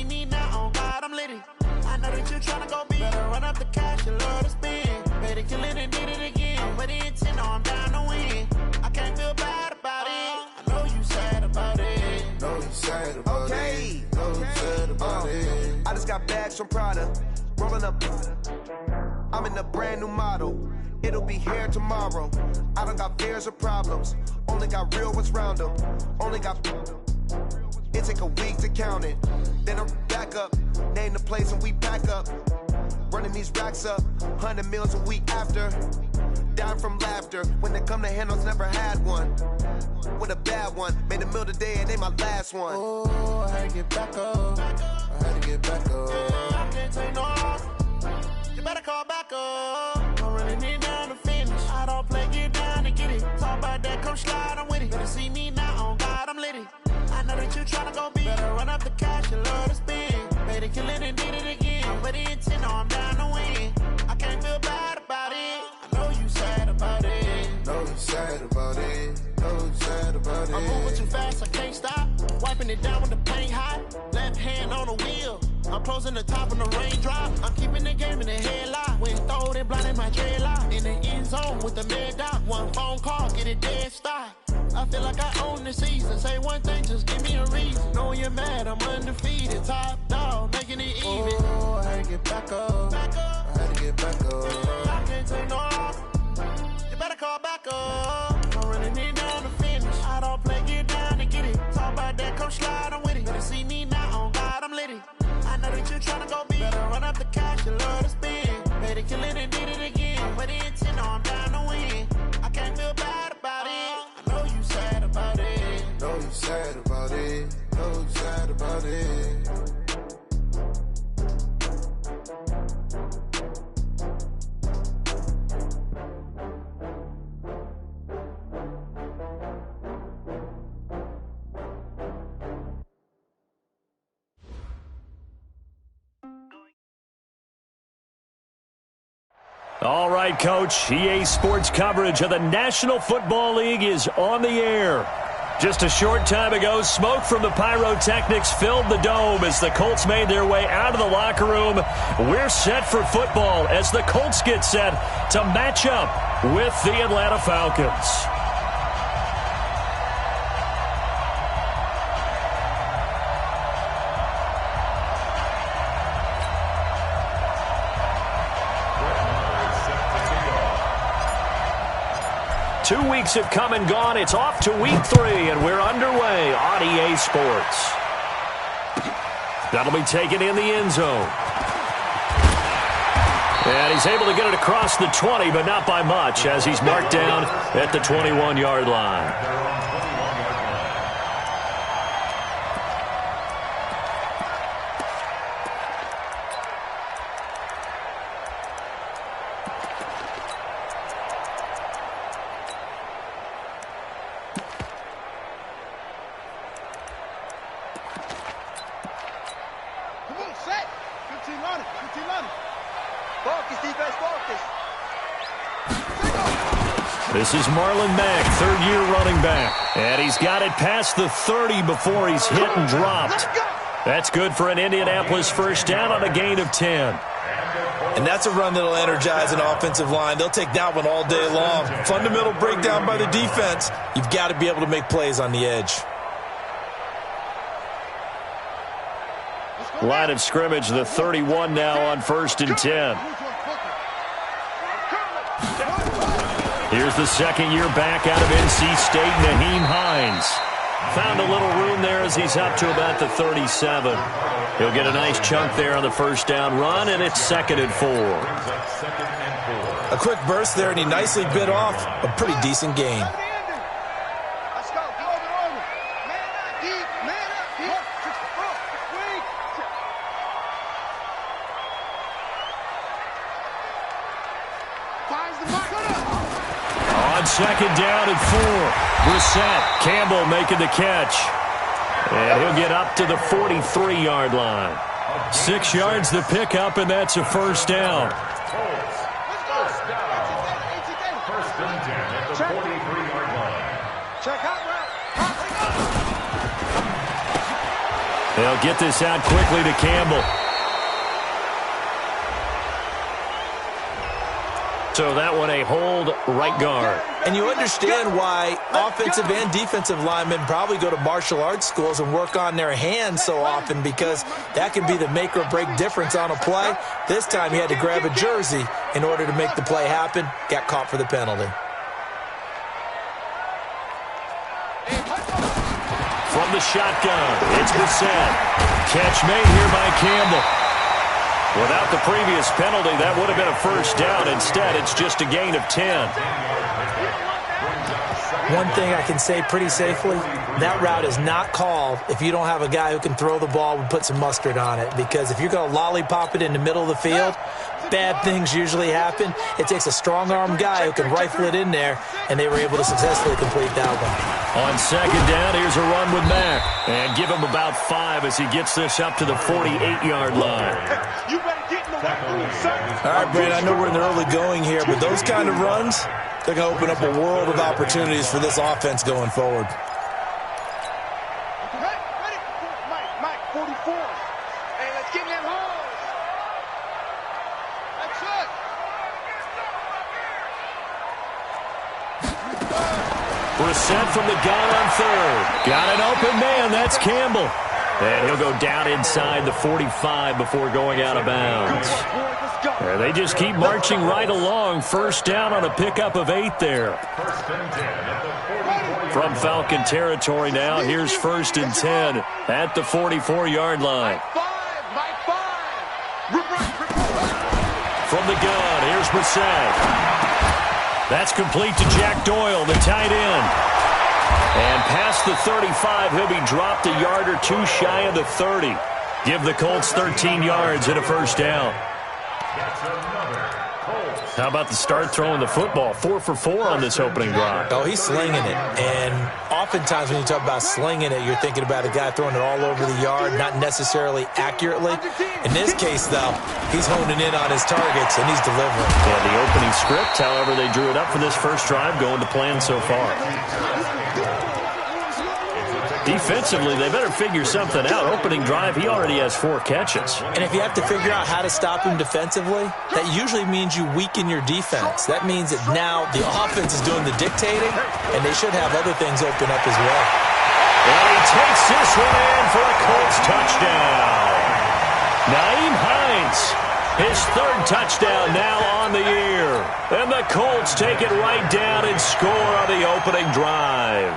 see me now, on God, I'm litty. I know that you tryna go big. Better run up the cash, you love to spend. Better kill it and did it again. But the intent, no, I'm down to win. I can't feel bad about it. I know you sad about it. Know you sad about it. Know you sad about it. I just got bags from Prada. Rolling up. I'm in a brand new model. It'll be here tomorrow. I don't got fears or problems. Only got real ones round them. Only got. It take a week to count it. Then I'm back up. Name the place and we pack up. Running these racks up. 100 meals a week after. Down from laughter. When they come to handles, never had one. With a bad one. Made a meal today and they my last one. Oh, I had to get back up. I had to get back up. I can't take no off. You better call back up. I'm running it down to finish. I don't play, get down to get it. Talk about that, come slide, I'm with it. Better see me now, on God, I'm litty. I know that you tryna go big. Better run up the cash, you love to spend. Better kill it and did it again. But the intent, no, I'm down to win. I can't feel bad about it. I know you sad about it. Know you sad about it. Know you sad about it. I'm moving too fast, I can't stop. Wiping it down with the paint hot. Left hand on the wheel. I'm closing the top of the raindrop. I'm keeping the game in the headlock. When throwed and blinding my dreadlock. In the end zone with the mad dot. One phone call, get it dead stop. I feel like I own the season. Say one thing, just give me a reason. Knowing you're mad, I'm undefeated. Top dog, making it even. Oh, I had to get back up. I had to get back up. I can't take no off. You better call back up. I'm running it down to finish. I don't play, get down to get it. Talk about that, come slide, I'm with it. Better see me now, on God, I'm litty. I know that you tryna go big. Better run up the cash, you love to spend. Better kill it and did it again. But the intent, no, I'm down to win. I can't feel bad about it. I know you sad about it. Know you sad about it. Know you sad about it. All right, Coach. EA Sports coverage of the National Football League is on the air. Just a short time ago, smoke from the pyrotechnics filled the dome as the Colts made their way out of the locker room. We're set for football as the Colts get set to match up with the Atlanta Falcons. Two weeks have come and gone. It's off to week 3, and we're underway on EA Sports. That'll be taken in the end zone. And he's able to get it across the 20, but not by much, as he's marked down at the 21-yard line. This is Marlon Mack, third-year running back. And he's got it past the 30 before he's hit and dropped. That's good for an Indianapolis first down on a gain of 10. And that's a run that'll energize an offensive line. They'll take that one all day long. Fundamental breakdown by the defense. You've got to be able to make plays on the edge. Line of scrimmage, the 31 now on 1st and 10. Here's the second-year back out of NC State, Naheem Hines. Found a little room there as he's up to about the 37. He'll get a nice chunk there on the first down run, and it's 2nd and 4. A quick burst there, and he nicely bit off a pretty decent gain. On 2nd down and 4. Brissett, Campbell making the catch. And he'll get up to the 43-yard line. 6 yards the pickup, and that's a first down. First and 10 at the 43-yard line. They'll get this out quickly to Campbell. So that one a hold right guard. And you understand why offensive and defensive linemen probably go to martial arts schools and work on their hands so often, because that can be the make or break difference on a play. This time he had to grab a jersey in order to make the play happen. Got caught for the penalty. From the shotgun, it's Brissett. Catch made here by Campbell. Without the previous penalty, that would have been a first down. Instead, it's just a gain of 10. One thing I can say pretty safely, that route is not called if you don't have a guy who can throw the ball and put some mustard on it. Because if you're going to lollipop it in the middle of the field, bad things usually happen. It takes a strong-arm guy who can rifle it in there, and they were able to successfully complete that one. On second down, here's a run with Mack. And give him about 5 as he gets this up to the 48-yard line. You better get in the right room, sir. All right, Brandon, I know we're in the early going here, but those kind of runs, they're going to open up a world of opportunities for this offense going forward. Ready? Mike, 44. Hey, let's get in that hole. That's it. Brissett from the gun on third. Got an open man. That's Campbell. And he'll go down inside the 45 before going out of bounds. Yeah, they just keep marching right along. First down on a pickup of 8 there. From Falcon territory now, here's 1st and 10 at the 44-yard line. From the gun, here's Brissett. That's complete to Jack Doyle, the tight end. And past the 35, he'll be dropped a yard or 2 shy of the 30. Give the Colts 13 yards and a first down. How about the start throwing the football? 4 for 4 on this opening drive. Oh, he's slinging it. And oftentimes when you talk about slinging it, you're thinking about a guy throwing it all over the yard, not necessarily accurately. In this case, though, he's honing in on his targets, and he's delivering. Yeah, the opening script, however, they drew it up for this first drive, going to plan so far. Defensively, they better figure something out. Opening drive, he already has 4 catches. And if you have to figure out how to stop him defensively, that usually means you weaken your defense. That means that now the offense is doing the dictating, and they should have other things open up as well. And he takes this one in for a Colts touchdown. Nyheim Hines, his 3rd touchdown now on the year. And the Colts take it right down and score on the opening drive.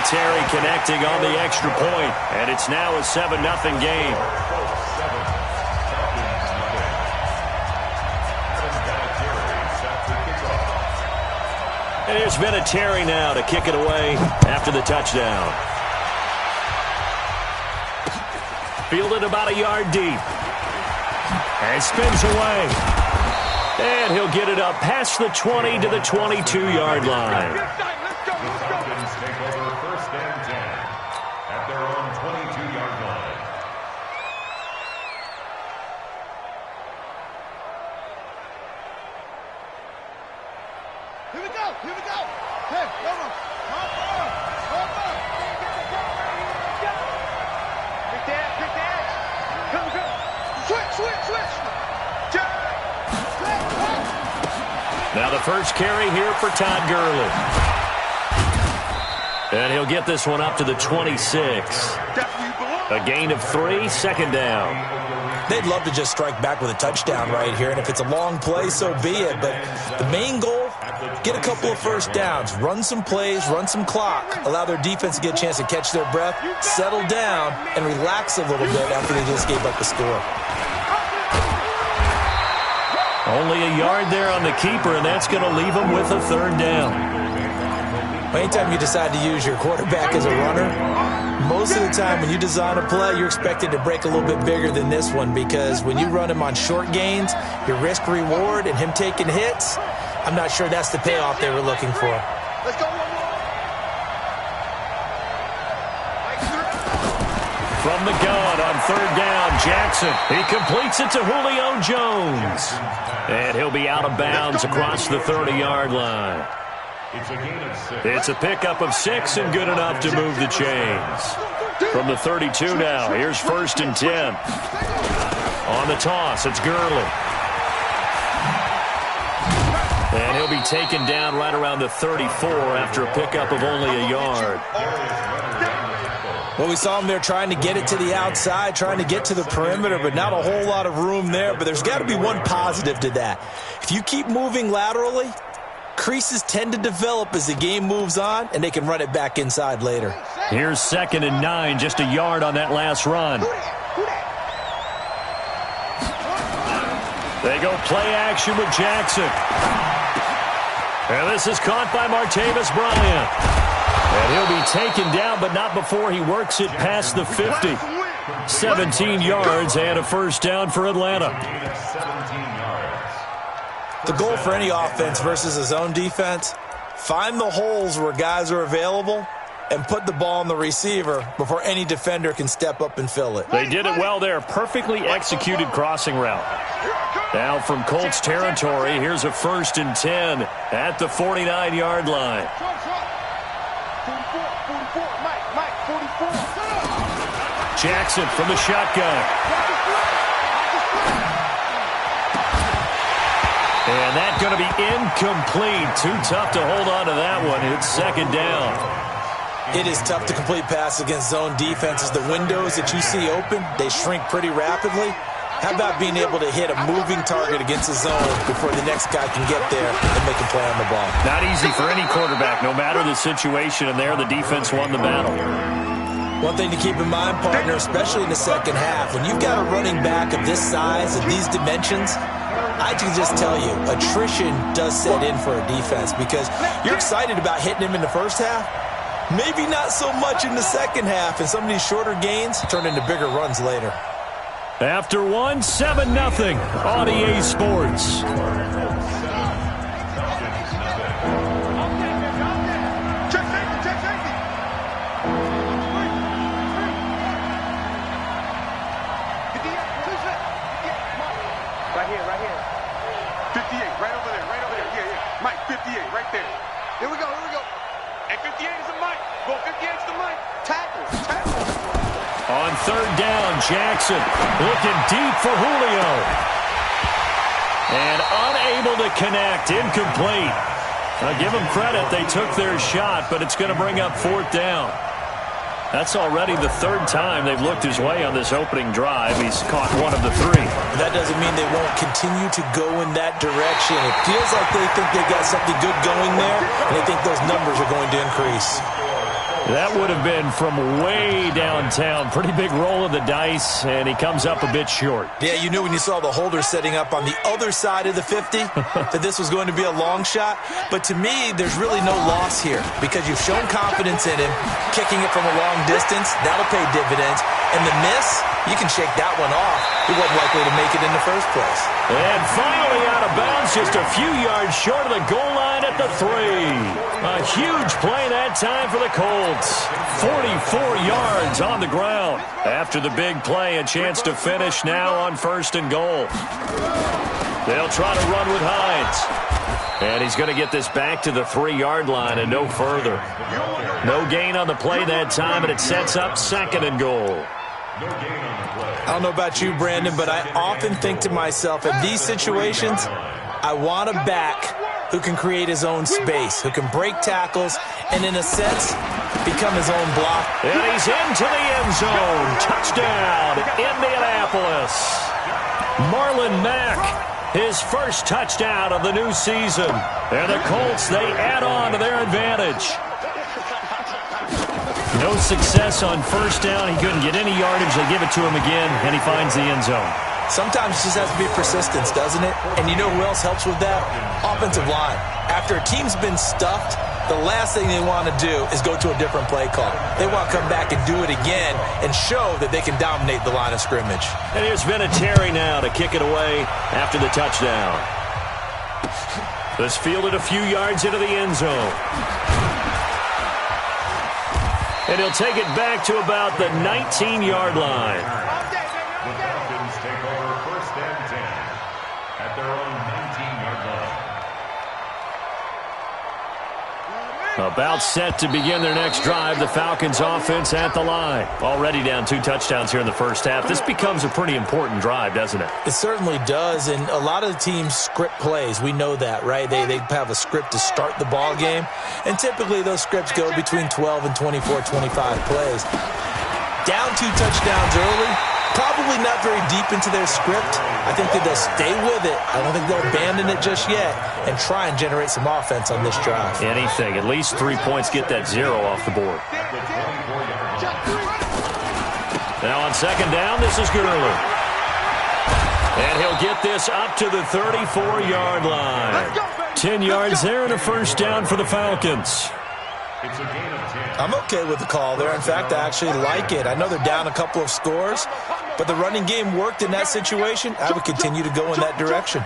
Terry connecting on the extra point, and it's now a 7-0 game. And here's Vinatieri now to kick it away after the touchdown. Fielded about a yard deep. And spins away. And he'll get it up past the 20 to the 22-yard line. Now the first carry here for Todd Gurley. And he'll get this one up to the 26. A gain of 3, 2nd down. They'd love to just strike back with a touchdown right here, and if it's a long play, so be it. But the main goal, get a couple of first downs, run some plays, run some clock, allow their defense to get a chance to catch their breath, settle down, and relax a little bit after they just gave up the score. Only a yard there on the keeper, and that's going to leave them with a 3rd down. Anytime you decide to use your quarterback as a runner, most of the time when you design a play, you're expected to break a little bit bigger than this one, because when you run him on short gains, your risk-reward and him taking hits, I'm not sure that's the payoff they were looking for. Let's go. From the gun on 3rd down, Jackson. He completes it to Julio Jones. And he'll be out of bounds across the 30-yard line. It's a pickup of 6 and good enough to move the chains. From the 32 now, here's 1st and 10. On the toss, it's Gurley. And he'll be taken down right around the 34 after a pickup of only a yard. Well, we saw him there trying to get it to the outside, trying to get to the perimeter, but not a whole lot of room there. But there's got to be one positive to that. If you keep moving laterally, creases tend to develop as the game moves on, and they can run it back inside later. Here's 2nd and 9, just a yard on that last run. They go play action with Jackson. And this is caught by Martavis Bryant. And he'll be taken down, but not before he works it past the 50. 17 yards and a 1st down for Atlanta. The goal for any offense versus a zone defense, find the holes where guys are available and put the ball on the receiver before any defender can step up and fill it. They did it well there. Perfectly executed crossing route. Now from Colts territory, here's a 1st and 10 at the 49-yard line. 44. Jackson from the shotgun. And that's going to be incomplete. Too tough to hold on to that one. It's 2nd down. It is tough to complete pass against zone defenses. The windows that you see open, they shrink pretty rapidly. How about being able to hit a moving target against a zone before the next guy can get there and make a play on the ball? Not easy for any quarterback, no matter the situation, and there the defense won the battle. One thing to keep in mind, partner, especially in the second half, when you've got a running back of this size and these dimensions, I can just tell you, attrition does set in for a defense because you're excited about hitting him in the first half, maybe not so much in the second half, and some of these shorter gains turn into bigger runs later. After 1, 7-0 on EA Sports. Right here. 58, right over there. Yeah. Mike, 58, right there. Here we go. And 58 is the Mike. Go, 58 is the Mike. Tackle. On 3rd down, Jackson looking deep for Julio. And unable to connect, incomplete. I'll give them credit, they took their shot, but it's going to bring up 4th down. That's already the 3rd time they've looked his way on this opening drive. He's caught 1 of the 3. That doesn't mean they won't continue to go in that direction. It feels like they think they got something good going there, and they think those numbers are going to increase. That would have been from way downtown. Pretty big roll of the dice, and he comes up a bit short. Yeah, you knew when you saw the holder setting up on the other side of the 50 that this was going to be a long shot. But to me, there's really no loss here because you've shown confidence in him. Kicking it from a long distance, that'll pay dividends. And the miss, you can shake that one off. He wasn't likely to make it in the first place. And finally out of bounds, just a few yards short of the goal line at the 3. A huge play that time for the Colts. 44 yards on the ground. After the big play, a chance to finish now on 1st and goal. They'll try to run with Hines. And he's going to get this back to the 3-yard line and no further. No gain on the play that time, and it sets up 2nd and goal. I don't know about you, Brandon, but I often think to myself, in these situations, I want a back who can create his own space, who can break tackles, and in a sense, become his own block. And he's into the end zone. Touchdown, Indianapolis. Marlon Mack, his first touchdown of the new season. And the Colts, they add on to their advantage. No success on 1st down. He couldn't get any yardage. They give it to him again, and he finds the end zone. Sometimes it just has to be persistence, doesn't it? And you know who else helps with that? Offensive line. After a team's been stuffed, the last thing they want to do is go to a different play call. They want to come back and do it again and show that they can dominate the line of scrimmage. And here's Vinatieri now to kick it away after the touchdown. This fielded a few yards into the end zone. And he'll take it back to about the 19-yard line. The Falcons take over 1st and 10 at their own 19-yard line. About set to begin their next drive, the Falcons offense at the line. Already down 2 touchdowns here in the first half. This becomes a pretty important drive, doesn't it? It certainly does, and a lot of the teams script plays. We know that, right? They have a script to start the ball game, and typically those scripts go between 12 and 24, 25 plays. Down 2 touchdowns early, probably not very deep into their script. I think that they'll stay with it. I don't think they'll abandon it just yet and try and generate some offense on this drive. Anything. At least 3 points, get that 0 off the board. Now on second down, this is Gurley. And he'll get this up to the 34-yard line. 10 yards there and a first down for the Falcons. It's a gain of 10. I'm okay with the call there. In fact, I actually like it. I know they're down a couple of scores, but the running game worked in that situation. I would continue to go in that direction.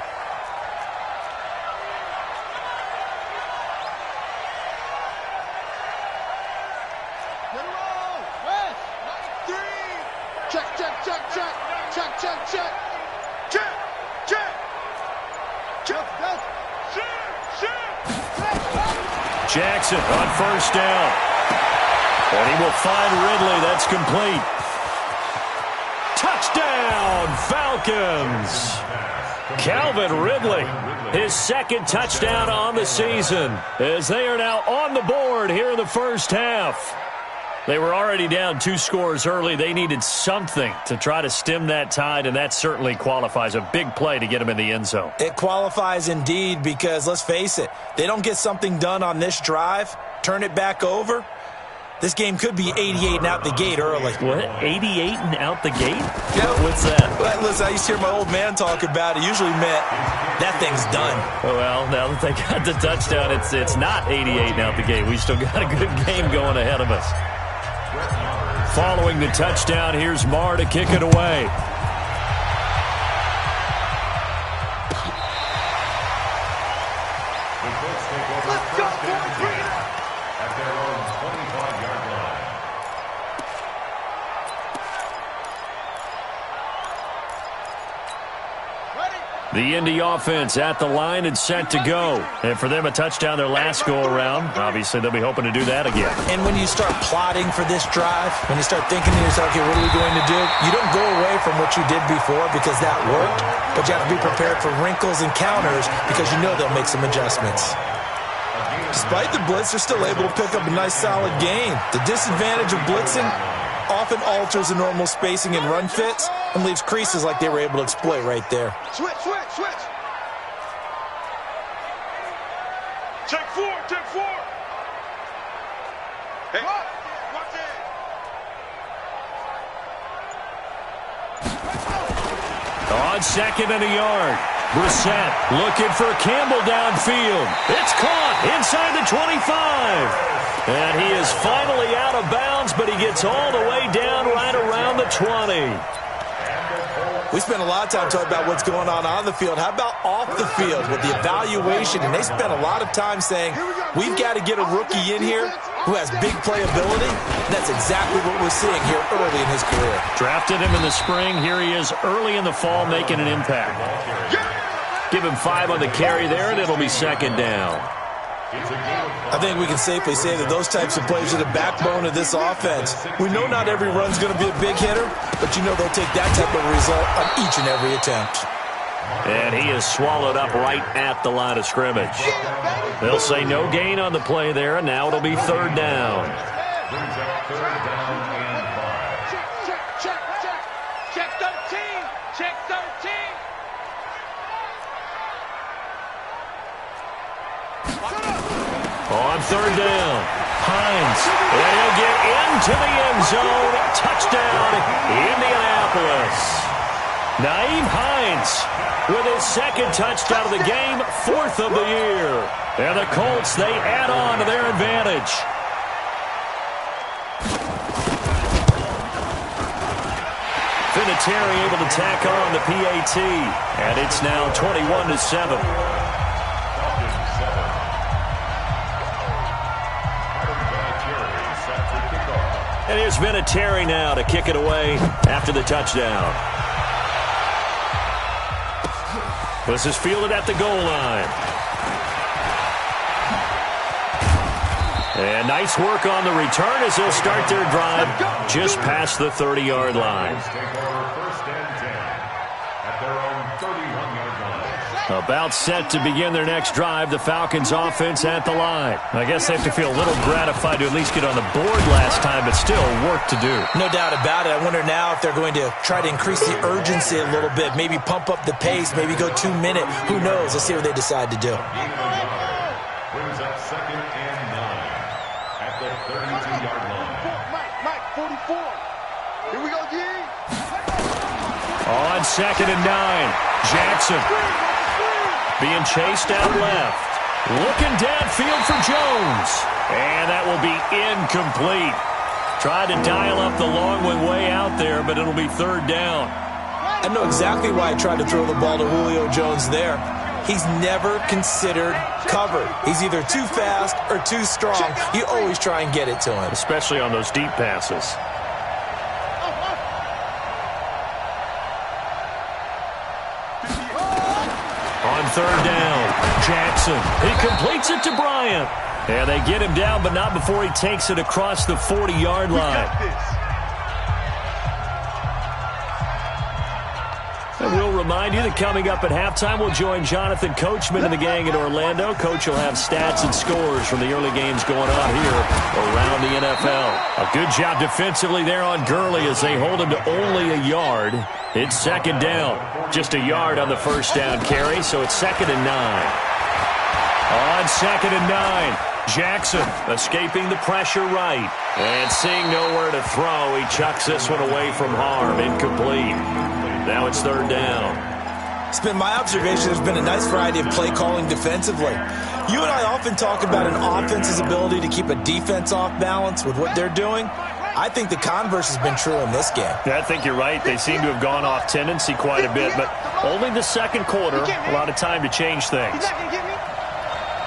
Jackson on first down. And he will find Ridley. That's complete. Touchdown, Falcons. Calvin Ridley, his second touchdown on the season, as they are now on the board here in the first half. They were already down 2 scores early. They needed something to try to stem that tide, and that certainly qualifies. A big play to get them in the end zone. It qualifies indeed because, let's face it, they don't get something done on this drive, turn it back over, this game could be 88 and out the gate early. What? 88 and out the gate? Yeah. What's that? Well, listen, I used to hear my old man talk about it. Usually meant that thing's done. Well, now that they got the touchdown, it's not 88 and out the gate. We still got a good game going ahead of us. Following the touchdown, here's Marr to kick it away. Let's go, boys, bring it up! At their own 25-yard line. The Indy offense at the line and set to go. And for them, a touchdown their last go-around. Obviously, they'll be hoping to do that again. And when you start plotting for this drive, when you start thinking to yourself, okay, what are we going to do? You don't go away from what you did before because that worked, but you have to be prepared for wrinkles and counters because you know they'll make some adjustments. Despite the blitz, they're still able to pick up a nice, solid gain. The disadvantage of blitzing often alters the normal spacing and run fits and leaves creases like they were able to exploit right there. Switch, switch, switch! Check 4, check 4! Hey, watch it! On second and a yard, Brissett looking for Campbell downfield. It's caught inside the 25. And he is finally out of bounds, but he gets all the way down right around the 20. We spent a lot of time talking about what's going on the field. How about off the field with the evaluation? And they spent a lot of time saying, we've got to get a rookie in here who has big playability. That's exactly what we're seeing here early in his career. Drafted him in the spring. Here he is early in the fall making an impact. Give him 5 on the carry there, and it'll be second down. I think we can safely say that those types of plays are the backbone of this offense. We know not every run's going to be a big hitter, but you know they'll take that type of result on each and every attempt. And he is swallowed up right at the line of scrimmage. They'll say no gain on the play there, and now it'll be third down. Brings up third down and 5. Check 13! Check 13! On third down, Hines, and he'll get into the end zone. Touchdown, Indianapolis. Nyheim Hines with his second touchdown of the game, 4th of the year. And the Colts, they add on to their advantage. Vinatieri able to tack on the PAT, and it's now 21-7. And here's Vinatieri now to kick it away after the touchdown. This is fielded at the goal line. And nice work on the return as they'll start their drive just past the 30-yard line. About set to begin their next drive, the Falcons offense at the line. I guess they have to feel a little gratified to at least get on the board last time, but still work to do. No doubt about it. I wonder now if they're going to try to increase the urgency a little bit, maybe pump up the pace, maybe go 2-minute. Who knows? Let's see what they decide to do. Brings up 2nd and 9 at the 32-yard line. Mike, 44. Here we go, G. On 2nd and 9, Jackson being chased out left. Looking downfield for Jones. And that will be incomplete. Tried to dial up the long one way out there, but it'll be 3rd down. I know exactly why I tried to throw the ball to Julio Jones there. He's never considered cover. He's either too fast or too strong. You always try and get it to him. Especially on those deep passes. On 3rd down, Jackson. He completes it to Bryant. And they get him down, but not before he takes it across the 40-yard line. And we'll remind you that coming up at halftime, we'll join Jonathan Coachman and the gang in Orlando. Coach will have stats and scores from the early games going on here around the NFL. A good job defensively there on Gurley as they hold him to only a yard. It's 2nd down. Just a yard on the 1st down carry, so it's 2nd and 9. On 2nd and 9, Jackson escaping the pressure right. And seeing nowhere to throw, he chucks this one away from harm. Incomplete. Now it's 3rd down. It's been my observation there's been a nice variety of play calling defensively. You and I often talk about an offense's ability to keep a defense off balance with what they're doing. I think the converse has been true in this game. I think you're right. They seem to have gone off tendency quite a bit, but only the 2nd quarter, a lot of time to change things. He's not going to get me.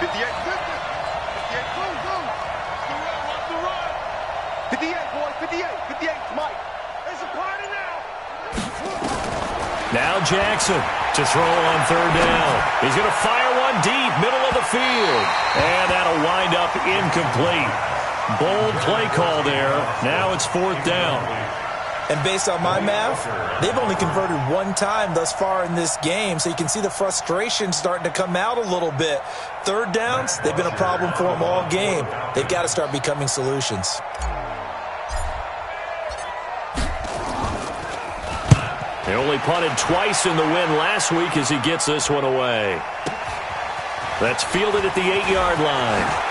58, 58, boom. 58, boy, 58, Mike. It's a party now. Now Jackson to throw on 3rd down. He's going to fire one deep, middle of the field. And that'll wind up incomplete. Bold play call there. Now it's 4th down. And based on my math, they've only converted 1 time thus far in this game, so you can see the frustration starting to come out a little bit. 3rd downs, they've been a problem for them all game. They've got to start becoming solutions. He only punted twice in the win last week as he gets this one away. That's fielded at the 8-yard line.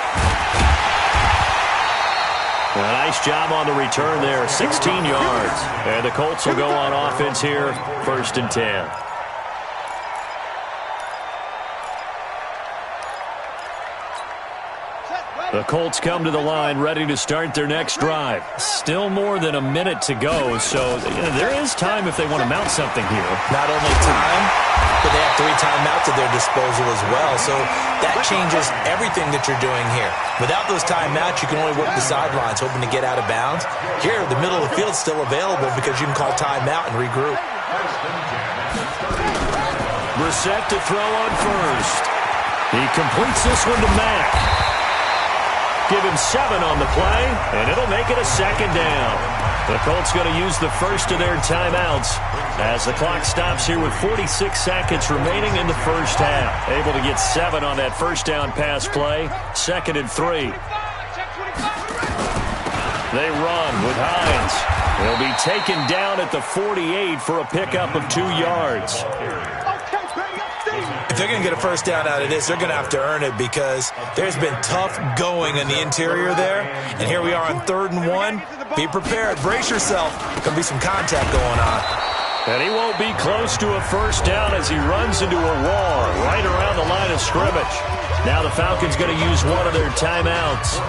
A nice job on the return there, 16 yards. And the Colts will go on offense here, 1st and 10. The Colts come to the line ready to start their next drive. Still more than a minute to go, so there is time if they want to mount something here. Not only time, but they have 3 timeouts at their disposal as well, so that changes everything that you're doing here. Without those timeouts, you can only work the sidelines, hoping to get out of bounds. Here, the middle of the field's still available because you can call timeout and regroup. Brissett to throw on 1st. He completes this one to Mack. Give him 7 on the play, and it'll make it a 2nd down. The Colts going to use the first of their timeouts as the clock stops here with 46 seconds remaining in the 1st half. Able to get 7 on that 1st down pass play. 2nd and 3. They run with Hines. He'll be taken down at the 48 for a pickup of 2 yards. If they're going to get a 1st down out of this, they're going to have to earn it because there's been tough going in the interior there. And here we are on 3rd and 1. Be prepared. Brace yourself. Going to be some contact going on. And he won't be close to a 1st down as he runs into a wall right around the line of scrimmage. Now the Falcons going to use one of their timeouts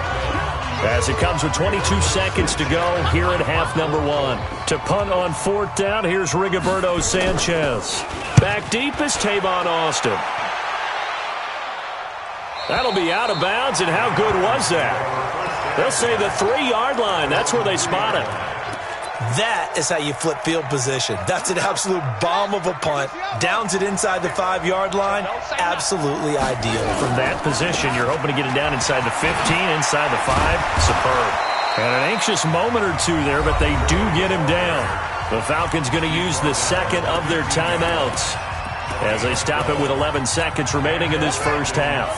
as it comes with 22 seconds to go here at half number 1. To punt on 4th down, here's Rigoberto Sanchez. Back deep is Tavon Austin. That'll be out of bounds, and how good was that? They'll say the 3-yard line. That's where they spot it. That is how you flip field position. That's an absolute bomb of a punt. Downs it inside the 5-yard line. Absolutely ideal. From that position, you're hoping to get it down inside the 15, inside the 5. Superb. And an anxious moment or two there, but they do get him down. The Falcons going to use the second of their timeouts as they stop it with 11 seconds remaining in this first half.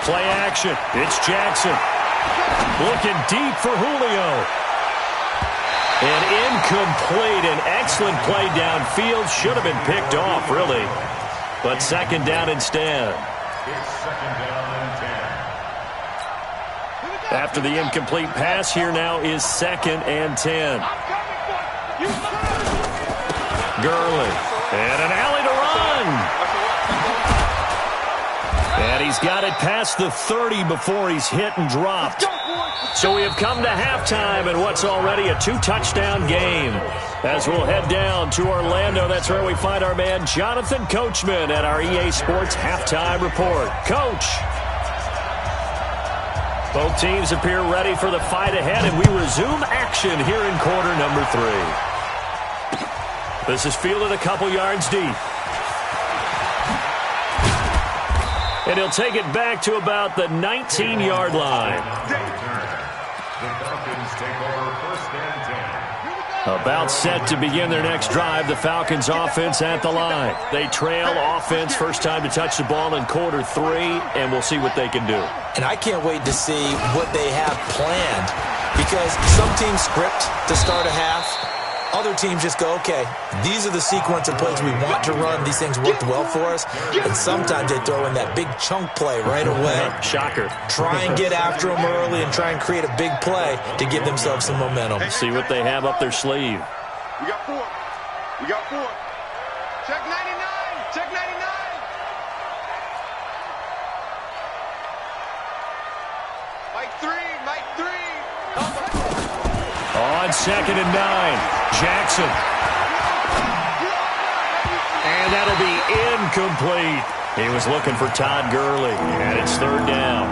Play action. It's Jackson. Looking deep for Julio. And incomplete. An excellent play downfield. Should have been picked off, really. But second down instead. It's second down and 10. After the incomplete pass, here now is second and 10. Gurley. And an alley to run. And he's got it past the 30 before he's hit and dropped. So we have come to halftime in what's already a 2-touchdown game. As we'll head down to Orlando, that's where we find our man Jonathan Coachman at our EA Sports Halftime Report. Coach. Both teams appear ready for the fight ahead, and we resume action here in quarter number 3. This is fielded a couple yards deep. And he'll take it back to about the 19-yard line. The Falcons take over first and 10. About set to begin their next drive, the Falcons offense at the line. They trail offense, first time to touch the ball in quarter 3, and we'll see what they can do. And I can't wait to see what they have planned, because some teams script to start a half. Other teams just go, okay, these are the sequence of plays we want to run. These things worked well for us. And sometimes they throw in that big chunk play right away. Shocker. Try and get after them early and try and create a big play to give themselves some momentum. See what they have up their sleeve. We got 4. We got 4. Check 99. Check 99. Mike 3. Mike 3. On second and 9. Jackson. And that'll be incomplete. He was looking for Todd Gurley, and it's third down.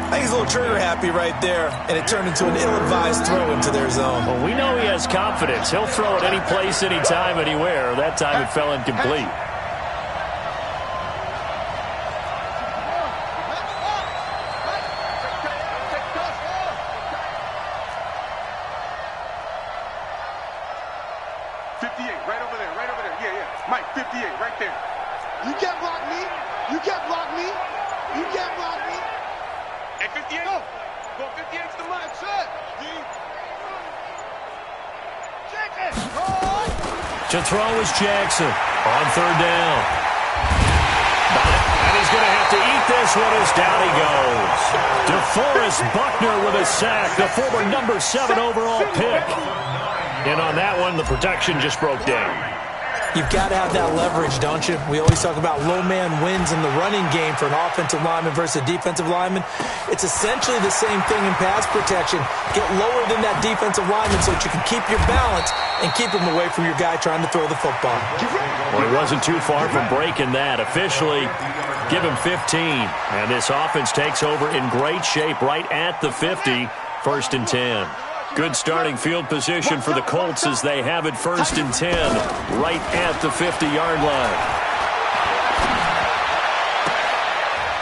I think he's a little trigger happy right there, and it turned into an ill-advised throw into their zone. Well, we know he has confidence. He'll throw it any place, anytime, anywhere. That time it fell incomplete. To throw is Jackson on third down. And he's going to have to eat this one as down he goes. DeForest Buckner with a sack, the former number 7 overall pick. And on that one, the protection just broke down. You've got to have that leverage, don't you? We always talk about low man wins in the running game for an offensive lineman versus a defensive lineman. It's essentially the same thing in pass protection. Get lower than that defensive lineman so that you can keep your balance and keep him away from your guy trying to throw the football. Well, he wasn't too far from breaking that. Officially, give him 15. And this offense takes over in great shape right at the 50, first and 10. Good starting field position for the Colts as they have it first and 10 right at the 50-yard line.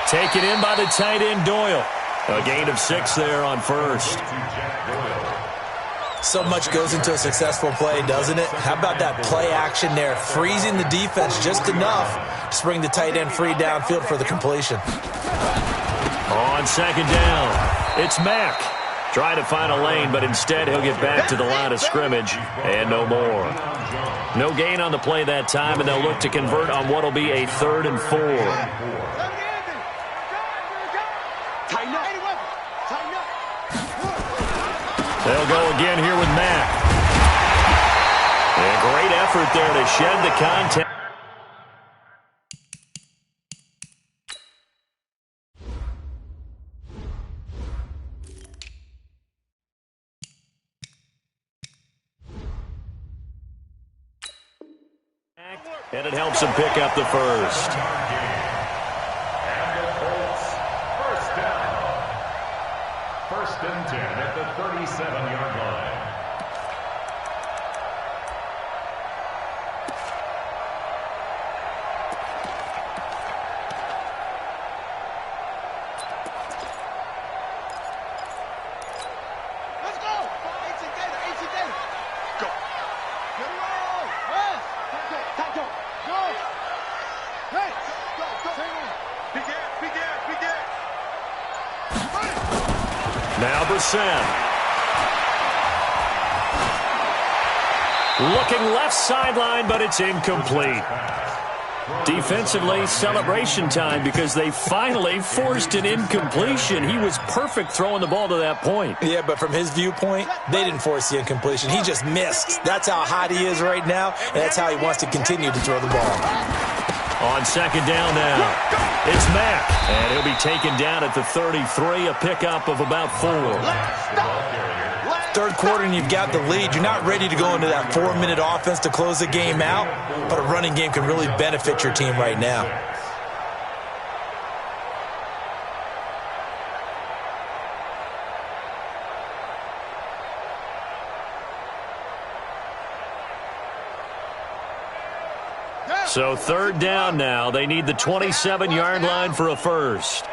Taken in by the tight end Doyle. A gain of 6 there on first. So much goes into a successful play, doesn't it? How about that play action there? Freezing the defense just enough to bring the tight end free downfield for the completion. On second down, it's Mack. Trying to find a lane, but instead he'll get back to the line of scrimmage and no more. No gain on the play that time, and they'll look to convert on what will be a 3rd and 4. They'll go again here with Mack. And great effort there to shed the contact. And it helps him pick up the first. And the Colts, first down. First and 10 at the 37-yard line. Now Brissett. Looking left sideline, but it's incomplete. Defensively, celebration time because they finally forced an incompletion. He was perfect throwing the ball to that point. Yeah, but from his viewpoint, they didn't force the incompletion. He just missed. That's how hot he is right now, and that's how he wants to continue to throw the ball. On second down now, it's Mack, and he'll be taken down at the 33, a pickup of about 4. Third quarter and you've got the lead. You're not ready to go into that 4-minute offense to close the game out, but a running game can really benefit your team right now. So third down now. They need the 27-yard line for a first.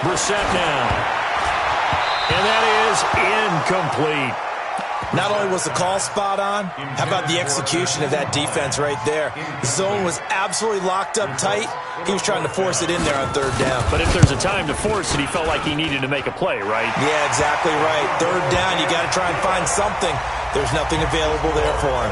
Brissett now. And that is incomplete. Not only was the call spot on, how about the execution of that defense right there? The zone was absolutely locked up tight. He was trying to force it in there on third down. But if there's a time to force it, he felt like he needed to make a play, right? Yeah, exactly right. Third down, you got to try and find something. There's nothing available there for him.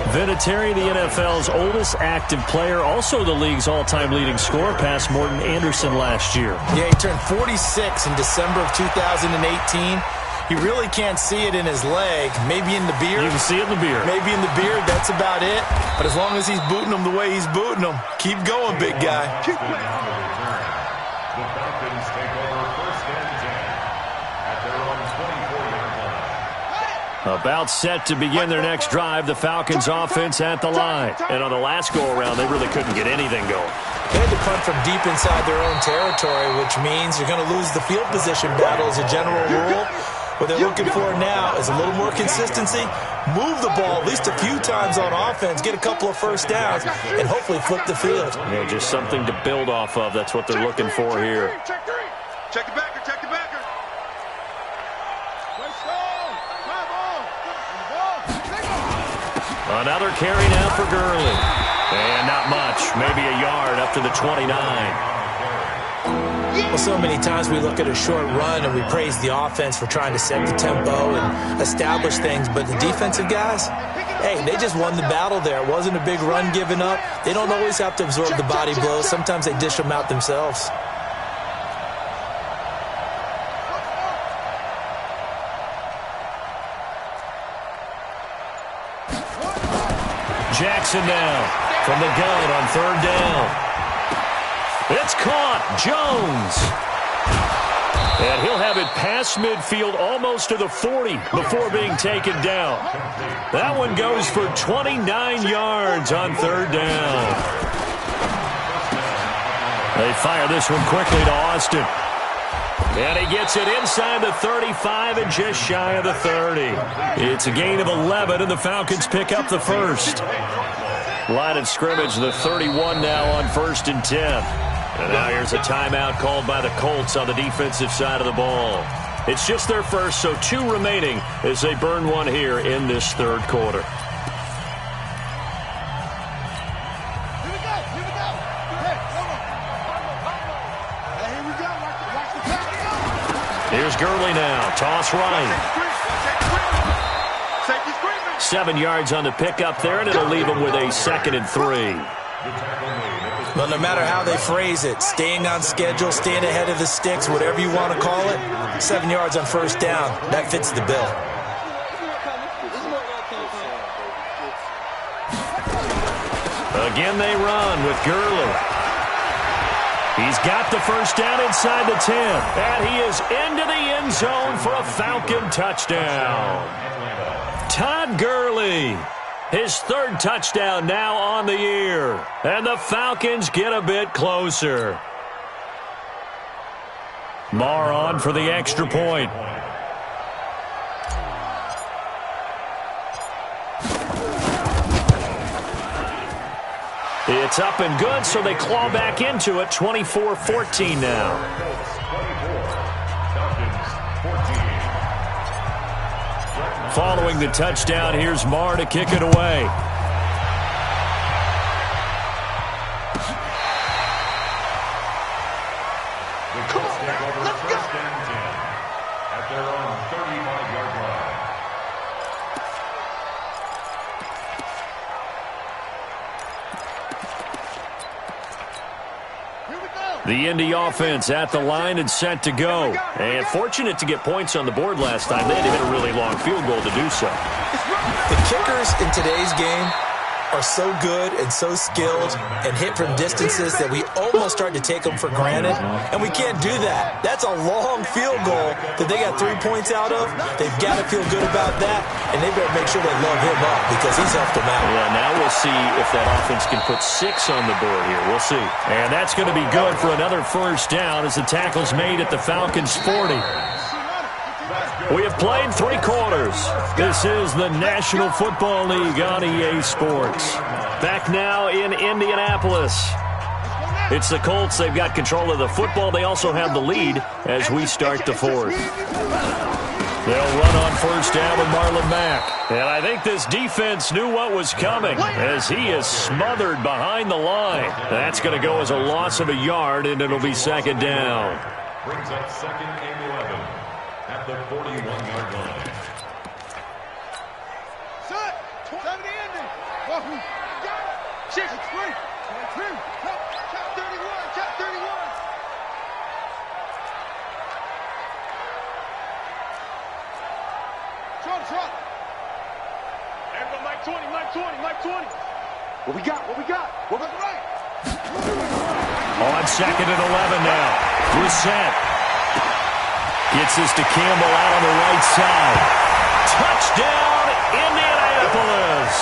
Vinatieri, the NFL's oldest active player, also the league's all-time leading scorer, past Morton Anderson last year. Yeah, he turned 46 in December of 2018. You really can't see it in his leg. Maybe in the beard. You can see it in the beard. Maybe in the beard. That's about it. But as long as he's booting them the way he's booting them, keep going, big guy. The Falcons take over first and 10 at their own 24-yard line. About set to begin their next drive. The Falcons offense at the line. And on the last go-around, they really couldn't get anything going. They had to punt from deep inside their own territory, which means you're going to lose the field position battle as a general rule. What they're looking for now is a little more consistency, move the ball at least a few times on offense, get a couple of first downs, and hopefully flip the field. Yeah, just something to build off of. That's what they're looking for here. Check the backer, check the backer. Another carry now for Gurley. And not much, maybe a yard up to the 29. Well, so many times we look at a short run and we praise the offense for trying to set the tempo and establish things, but the defensive guys, hey, they just won the battle there. It wasn't a big run given up. They don't always have to absorb the body blows. Sometimes they dish them out themselves. Jackson now from the gun on third down. It's caught. Jones. And he'll have it past midfield almost to the 40 before being taken down. That one goes for 29 yards on third down. They fire this one quickly to Austin. And he gets it inside the 35 and just shy of the 30. It's a gain of 11, and the Falcons pick up the first. Line of scrimmage, the 31 now on first and 10. And now here's a timeout called by the Colts on the defensive side of the ball. It's just their first, so 2 remaining as they burn one here in this third quarter. Here's Gurley now. Toss right. 7 yards on the pickup there, and it'll leave him with a 2nd and 3. Well, no matter how they phrase it, staying on schedule, staying ahead of the sticks, whatever you want to call it, 7 yards on first down, that fits the bill. Again they run with Gurley. He's got the first down inside the 10. And he is into the end zone for a Falcon touchdown. Todd Gurley, his 3rd touchdown now on the year. And the Falcons get a bit closer. Marr on for the extra point. It's up and good, so they claw back into it. 24-14 now. Following the touchdown, here's Marr to kick it away. Come on, man. Let's go. At their own 35-yard line. The Indy offense at the line and set to go. And fortunate to get points on the board last time. They had to hit a really long field goal to do so. The kickers in today's game are so good and so skilled and hit from distances that we almost start to take them for granted, and we can't do that. That's a long field goal that they got 3 points out of. They've got to feel good about that, and they better make sure they love him up because he's helped them out. Yeah, now we'll see if that offense can put 6 on the board here. We'll see. And that's going to be good for another first down as the tackle's made at the Falcons' 40. We have played 3 quarters. This is the National Football League on EA Sports. Back now in Indianapolis. It's the Colts. They've got control of the football. They also have the lead as we start the fourth. They'll run on first down with Marlon Mack. And I think this defense knew what was coming as he is smothered behind the line. That's going to go as a loss of a yard, and it'll be second down. Brings up second and 11 at the 41-yard line. Set. 70 ending. Got it. 6, 3, 2, chop 31, chop 31. Trot. Everybody, Mike 20. What we got? What was right? On second and 11 now. Reset. Gets this to Campbell out on the right side. Touchdown, Indianapolis.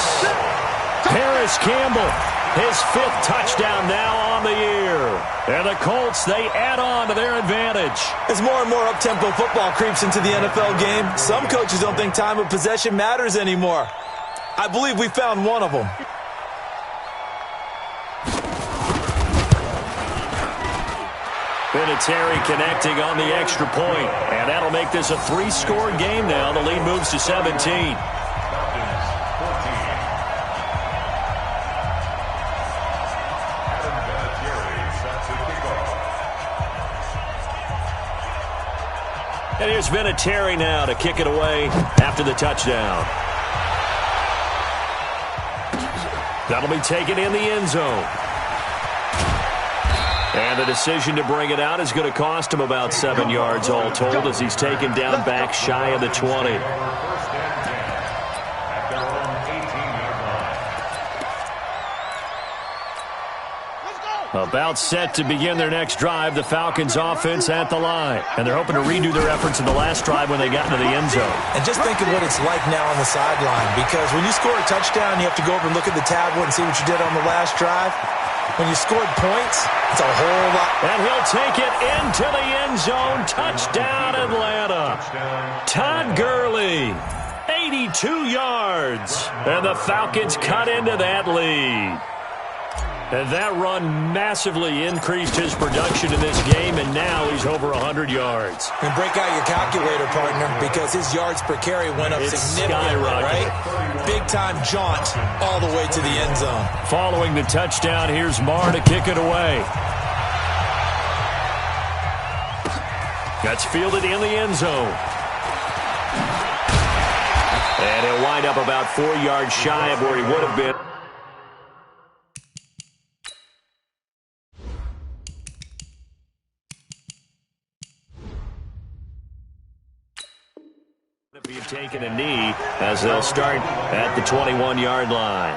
Paris Campbell, his 5th touchdown now on the year. And the Colts, they add on to their advantage. As more and more up-tempo football creeps into the NFL game, some coaches don't think time of possession matters anymore. I believe we found one of them. Vinatieri connecting on the extra point. And that'll make this a 3-score game now. The lead moves to 17. And here's Vinatieri now to kick it away after the touchdown. That'll be taken in the end zone. And the decision to bring it out is going to cost him about 7 yards all told as he's taken down back shy of the 20. About set to begin their next drive, the Falcons offense at the line. And they're hoping to redo their efforts in the last drive when they got into the end zone. And just think of what it's like now on the sideline, because when you score a touchdown, you have to go over and look at the tablet and see what you did on the last drive. When you scored points, it's a whole lot. And he'll take it into the end zone. Touchdown, Atlanta. Todd Gurley, 82 yards. And the Falcons cut into that lead. And that run massively increased his production in this game, and now he's over 100 yards. And break out your calculator, partner, because his yards per carry went up significantly, right? Big-time jaunt all the way to the end zone. Following the touchdown, here's Marr to kick it away. That's fielded in the end zone. And he'll wind up about 4 yards shy of where he would have been. If he had taken a knee, as they'll start at the 21-yard line.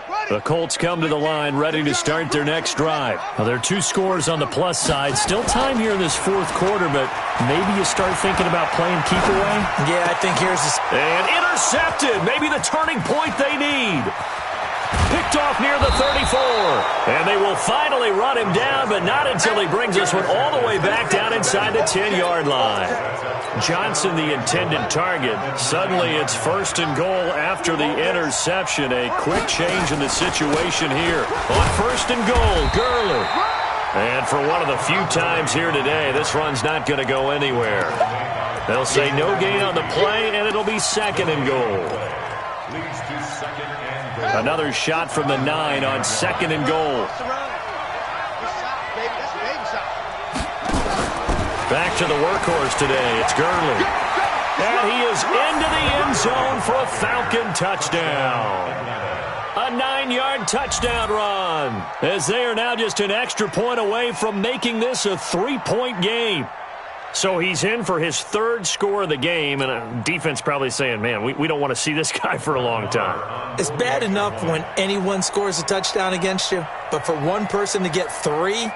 Ready. The Colts come to the line ready to start their next drive. Well, there are 2 scores on the plus side. Still time here in this 4th quarter, but maybe you start thinking about playing keep away. Yeah, I think here's the... And intercepted. Maybe the turning point they need. Picked off near the 34. And they will finally run him down, but not until he brings this one all the way back down inside the 10-yard line. Johnson, the intended target. Suddenly it's 1st and goal after the interception. A quick change in the situation here. On 1st and goal, Gurley. And for one of the few times here today, this run's not going to go anywhere. They'll say no gain on the play, and it'll be 2nd and goal. Another shot from the 9 on 2nd and goal. Back to the workhorse today. It's Gurley. And he is into the end zone for a Falcon touchdown. A 9-yard touchdown run, as they are now just an extra point away from making this a 3-point game. So he's in for his 3rd score of the game, and defense probably saying, man, we don't want to see this guy for a long time. It's bad enough when anyone scores a touchdown against you, but for one person to get 3,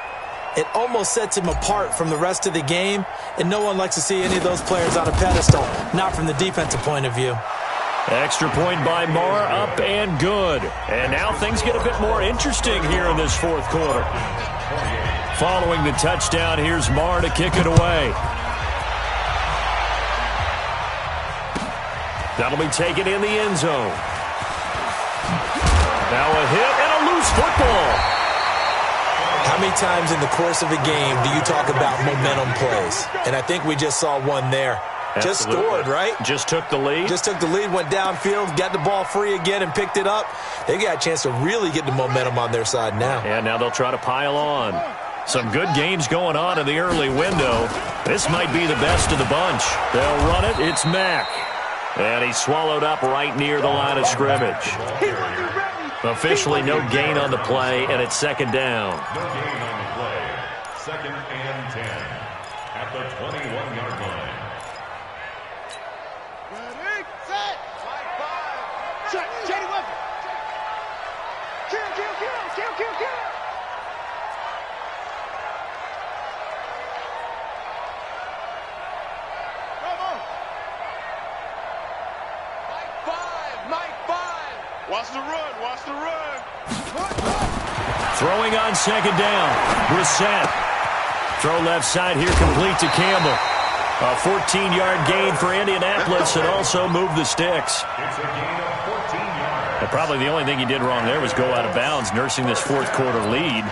it almost sets him apart from the rest of the game, and no one likes to see any of those players on a pedestal, not from the defensive point of view. Extra point by Marr, up and good. And now things get a bit more interesting here in this 4th quarter. Following the touchdown, here's Marr to kick it away. That'll be taken in the end zone. Now a hit and a loose football. How many times in the course of a game do you talk about momentum plays? And I think we just saw one there. Absolutely. Just scored, right? Just took the lead. Just took the lead, went downfield, got the ball free again, and picked it up. They got a chance to really get the momentum on their side now. And now they'll try to pile on. Some good games going on in the early window. This might be the best of the bunch. They'll run it. It's Mack. And he's swallowed up right near the line of scrimmage. Officially no gain on the play, and it's 2nd down. No gain on the play. 2nd and 10 at the 21-yard line. Ready, set, check, Shady weapon. Kill. Mike 5. Watch the run. Throwing on 2nd down. Brissett. Throw left side here complete to Campbell. A 14-yard gain for Indianapolis and also move the sticks. It's a gain of 14 yards. And probably the only thing he did wrong there was go out of bounds, nursing this 4th quarter lead.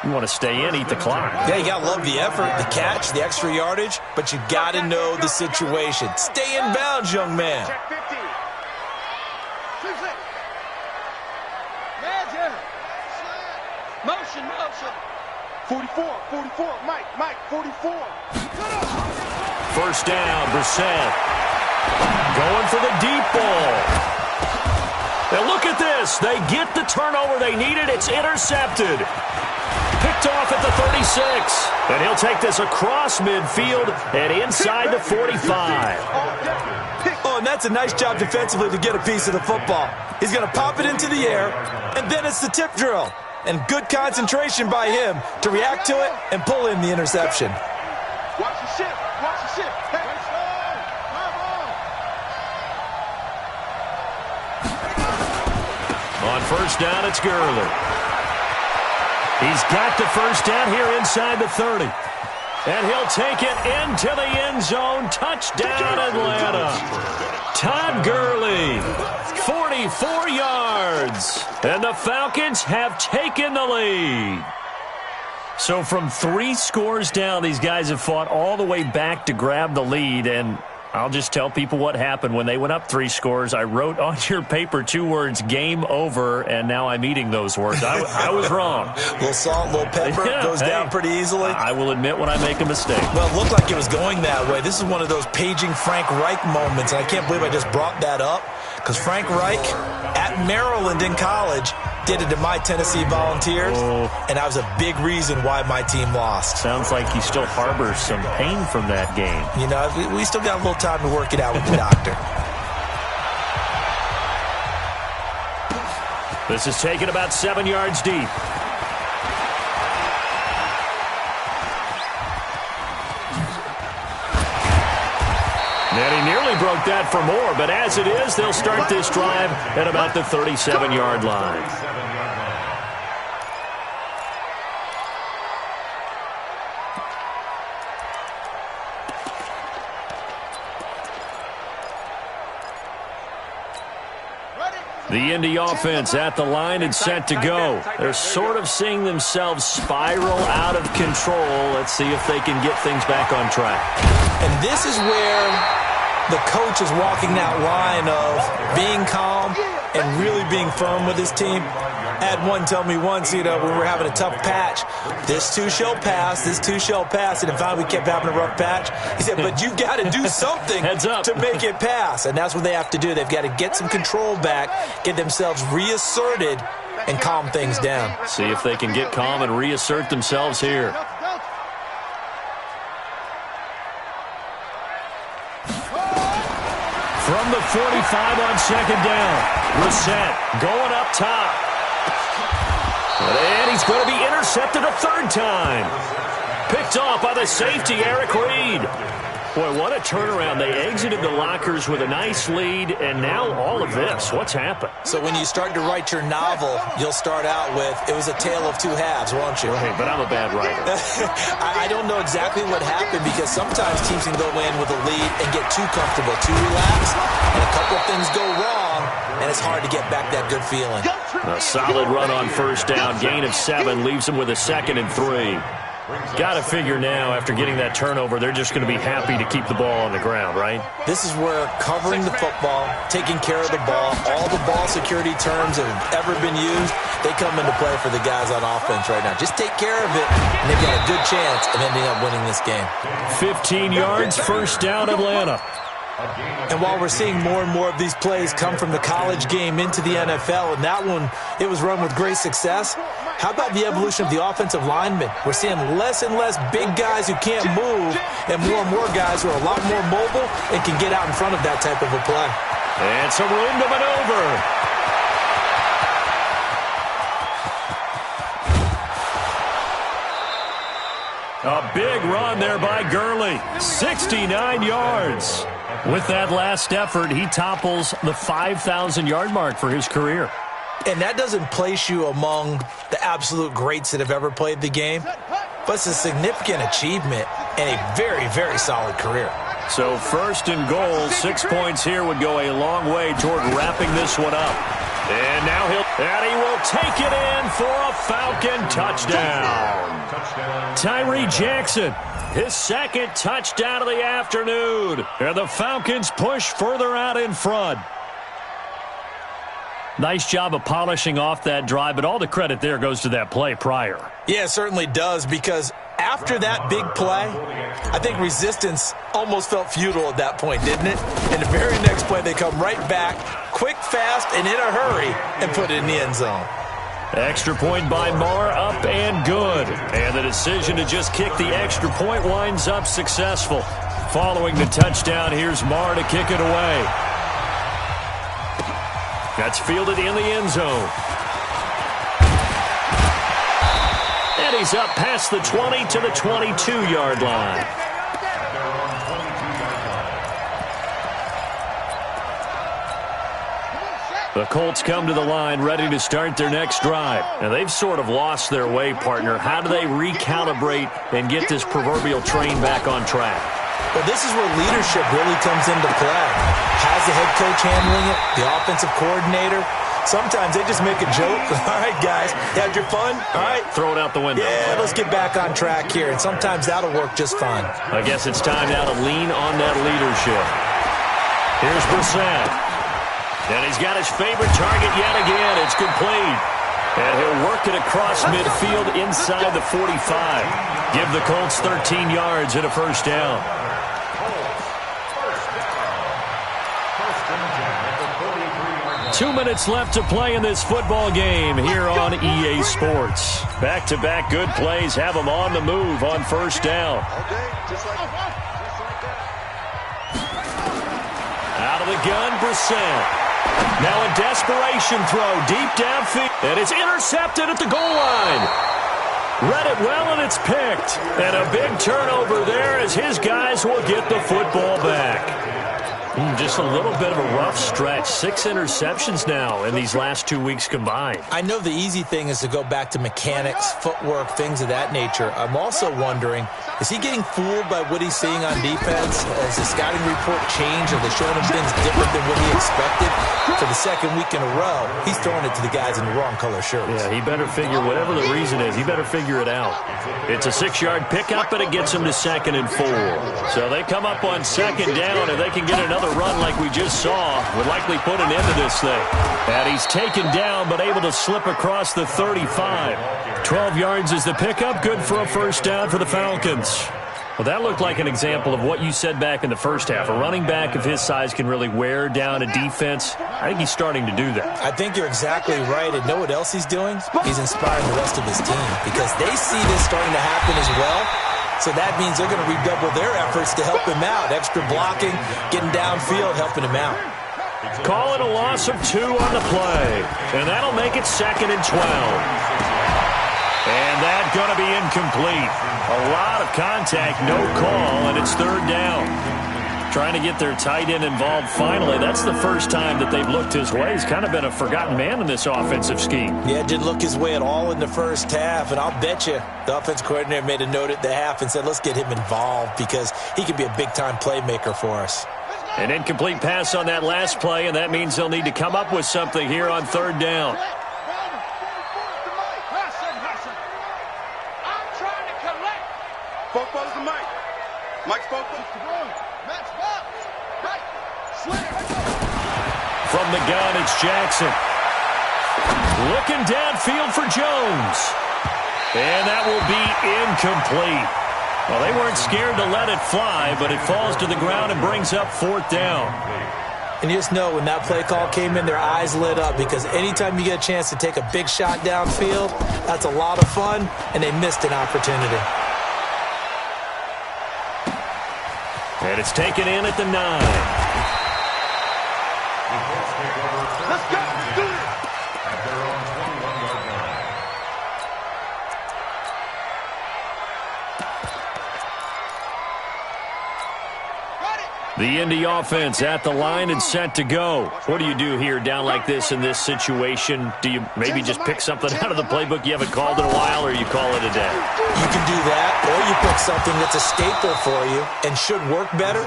You want to stay in, eat the clock. Yeah, you got to love the effort, the catch, the extra yardage, but you got to know the situation. Stay in bounds, young man. Check 15. 44, Mike, 44. 1st down, Brissett. Going for the deep ball. And look at this. They get the turnover they needed. It's intercepted. Picked off at the 36. And he'll take this across midfield and inside the 45. Oh, and that's a nice job defensively to get a piece of the football. He's going to pop it into the air, and then it's the tip drill. And good concentration by him to react to it and pull in the interception. Watch the shift. Hey. On 1st down, it's Gurley. He's got the 1st down here inside the 30. And he'll take it into the end zone. Touchdown, Atlanta. Todd Gurley, 44 yards. And the Falcons have taken the lead. So from 3 scores down, these guys have fought all the way back to grab the lead. And I'll just tell people what happened when they went up 3 scores. I wrote on your paper 2 words, game over, and now I'm eating those words. I was wrong. A little salt, a little pepper, goes down pretty easily. I will admit when I make a mistake. Well, it looked like it was going that way. This is one of those paging Frank Reich moments, and I can't believe I just brought that up, because Frank Reich at Maryland in college did it to my Tennessee Volunteers, and that was a big reason why my team lost. Sounds like he still harbors some pain from that game. You know, we still got a little time to work it out with the doctor. This is taken about 7 yards deep. And he nearly broke that for more, but as it is, they'll start this drive at about the 37-yard line. The Indy offense at the line and set to go. They're sort of seeing themselves spiral out of control. Let's see if they can get things back on track. And this is where the coach is walking that line of being calm and really being firm with his team. I had one tell me once, when we were having a tough patch, this too shall pass, this too shall pass, and finally we kept having a rough patch. He said, but you've got to do something to make it pass, and that's what they have to do. They've got to get some control back, get themselves reasserted, and calm things down. See if they can get calm and reassert themselves here. From the 45 on second down, Brissett going up top. And he's going to be intercepted a third time. Picked off by the safety, Eric Reed. Boy, what a turnaround. They exited the lockers with a nice lead, and now all of this. What's happened? So when you start to write your novel, you'll start out with, it was a tale of two halves, won't you? Hey, but I'm a bad writer. I don't know exactly what happened, because sometimes teams can go in with a lead and get too comfortable, too relaxed, and a couple of things go wrong, and it's hard to get back that good feeling. A solid run on first down, gain of 7, leaves them with a 2nd and 3. Got to figure now, after getting that turnover, they're just going to be happy to keep the ball on the ground, right? This is where covering the football, taking care of the ball, all the ball security terms that have ever been used, they come into play for the guys on offense right now. Just take care of it, and they've got a good chance of ending up winning this game. 15 yards, first down, Atlanta. And while we're seeing more and more of these plays come from the college game into the NFL, and that one, it was run with great success, how about the evolution of the offensive linemen? We're seeing less and less big guys who can't move, and more guys who are a lot more mobile and can get out in front of that type of a play. And some room to maneuver. A big run there by Gurley. 69 yards. With that last effort, he topples the 5,000-yard mark for his career. And that doesn't place you among the absolute greats that have ever played the game, but it's a significant achievement and a very, very solid career. So first and goal, 6 points here would go a long way toward wrapping this one up. And now he will take it in for a Falcon touchdown. Tyree Jackson, his 2nd touchdown of the afternoon. And the Falcons push further out in front. Nice job of polishing off that drive, but all the credit there goes to that play prior. Yeah, it certainly does, because after that big play, I think resistance almost felt futile at that point, didn't it? And the very next play, they come right back, quick, fast, and in a hurry, and put it in the end zone. Extra point by Marr, up and good. And the decision to just kick the extra point winds up successful. Following the touchdown, here's Marr to kick it away. That's fielded in the end zone. And he's up past the 20 to the 22-yard line. The Colts come to the line ready to start their next drive. And they've sort of lost their way, partner. How do they recalibrate and get this proverbial train back on track? Well, this is where leadership really comes into play. How's the head coach handling it? The offensive coordinator? Sometimes they just make a joke. All right, guys, you had your fun? All right. Throw it out the window. Yeah, let's get back on track here. And sometimes that'll work just fine. I guess it's time now to lean on that leadership. Here's Brissett. And he's got his favorite target yet again. It's complete. And he'll work it across midfield inside the 45. Give the Colts 13 yards and a first down. 2 minutes left to play in this football game here on EA Sports. Back-to-back good plays have them on the move on first down. Out of the gun, Brissett. Now a desperation throw deep downfield, and it's intercepted at the goal line. Read it well, and it's picked. And a big turnover there as his guys will get the football back. Just a little bit of a rough stretch. 6 interceptions now in these last 2 weeks combined. I know the easy thing is to go back to mechanics, footwork, things of that nature. I'm also wondering, is he getting fooled by what he's seeing on defense? Has the scouting report changed? Are they showing him things different than what he expected? For the second week in a row, he's throwing it to the guys in the wrong color shirts. Yeah, he better figure, whatever the reason is, he better figure it out. It's a 6-yard pickup, but it gets him to 2nd and 4. So they come up on 2nd down, and they can get another run like we just saw. Would likely put an end to this thing. And he's taken down, but able to slip across the 35. 12 yards is the pickup. Good for a first down for the Falcons. Well, that looked like an example of what you said back in the first half. A running back of his size can really wear down a defense. I think he's starting to do that. I think you're exactly right. And know what else he's doing? He's inspiring the rest of his team because they see this starting to happen as well. So that means they're going to redouble their efforts to help him out. Extra blocking, getting downfield, helping him out. Call it a loss of 2 on the play. And that'll make it 2nd and 12. And that's going to be incomplete. A lot of contact, no call, and it's 3rd down. Trying to get their tight end involved finally. That's the first time that they've looked his way. He's kind of been a forgotten man in this offensive scheme. Yeah, didn't look his way at all in the first half, and I'll bet you the offense coordinator made a note at the half and said, let's get him involved because he could be a big-time playmaker for us. An incomplete pass on that last play, and that means they'll need to come up with something here on 3rd down. Football's the mic. Mike's football. From the gun, it's Jackson. Looking downfield for Jones. And that will be incomplete. Well, they weren't scared to let it fly, but it falls to the ground and brings up 4th down. And you just know when that play call came in, their eyes lit up because anytime you get a chance to take a big shot downfield, that's a lot of fun, and they missed an opportunity. And it's taken in at the 9. Let's go. Let's do it. At their own 21-yard line. The Indy offense at the line and set to go. What do you do here down like this in this situation? Do you maybe just pick something out of the playbook you haven't called in a while, or you call it a day? You can do that, or you pick something that's a staple for you and should work better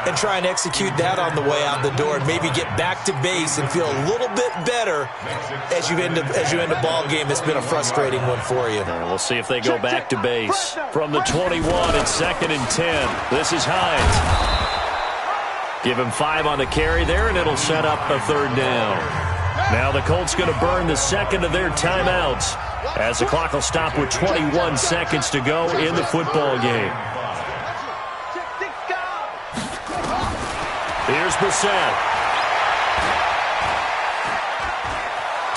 and try and execute that on the way out the door and maybe get back to base and feel a little bit better as you end a ball game that's been a frustrating one for you. We'll see if they go back to base. From the 21, it's 2nd and 10. This is Hines. Give him 5 on the carry there, and it'll set up a 3rd down. Now the Colts going to burn the second of their timeouts as the clock will stop with 21 seconds to go in the football game. Here's Brissett.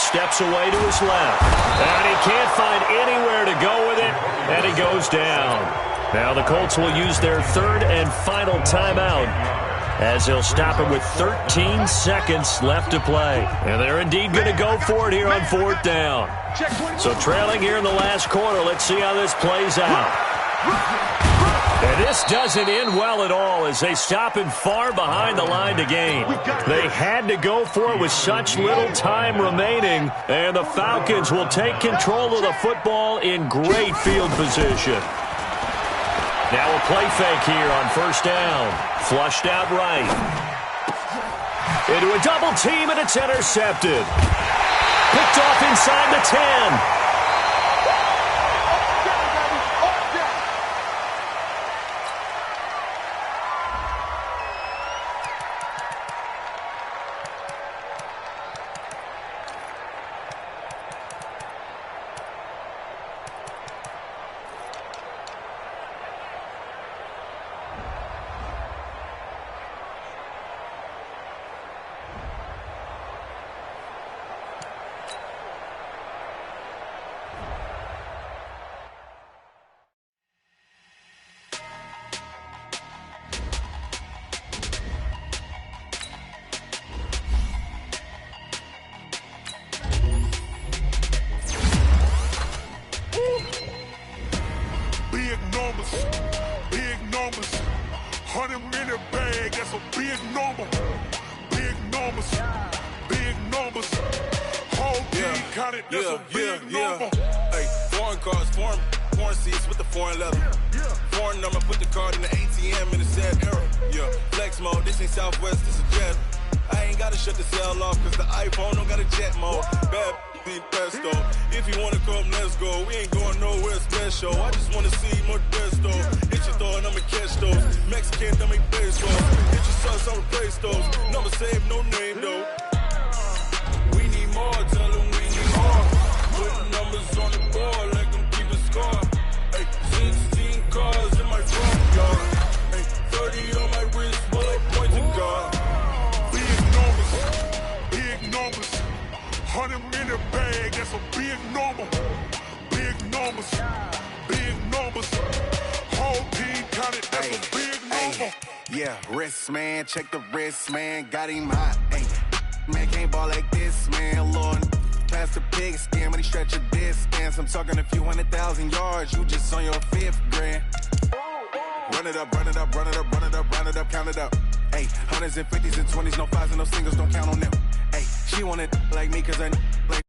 Steps away to his left. And he can't find anywhere to go with it, and he goes down. Now the Colts will use their 3rd and final timeout as they'll stop it with 13 seconds left to play. And they're indeed going to go for it here on 4th down. So trailing here in the last quarter, let's see how this plays out. And this doesn't end well at all as they stop him far behind the line to gain. They had to go for it with such little time remaining, and the Falcons will take control of the football in great field position. Now a play fake here on 1st down. Flushed out right. Into a double team, and it's intercepted. Picked off inside the 10. numbers, big numbers. 100-minute bag, that's a big number. Big numbers, big numbers. Whole team counted, that's a big number. Hey, foreign cars, foreign seats with the foreign leather. Foreign number, put the card in the ATM in a sad era. Yeah, flex mode, this ain't Southwest, this is Jet. I ain't gotta shut the cell off, cause the iPhone don't got a jet mode. Bad be pesto. If you wanna come, let's go. We ain't going nowhere special. I just wanna see more desto. Hit your throw and I'ma catch those. Mexican, don't make pesos. Hit your sons, I'll replace those. Number save, no name though. We need more, tell them we need more. Put numbers on the board, like them keep a score. Hey, 16 cars in my front yard. Hey, 30 on my wrist, bullet pointing guard. Big numbers, big numbers. 100-minute bag, that's a big number. Big numbers, big numbers. Whole team counted, that's a big number. Yeah, wrist man, check the wrist man, got him hot. Ay, man can't ball like this, man. Lord, past the pig skin when he stretch a distance. I'm talking a few 100,000 yards, you just on your 5th grand. Run it up, run it up, run it up, run it up, run it up, count it up. Ay, 100s and 50s and 20s, no 5s and no singles, don't count on them. Ay, she want it like me, cause I like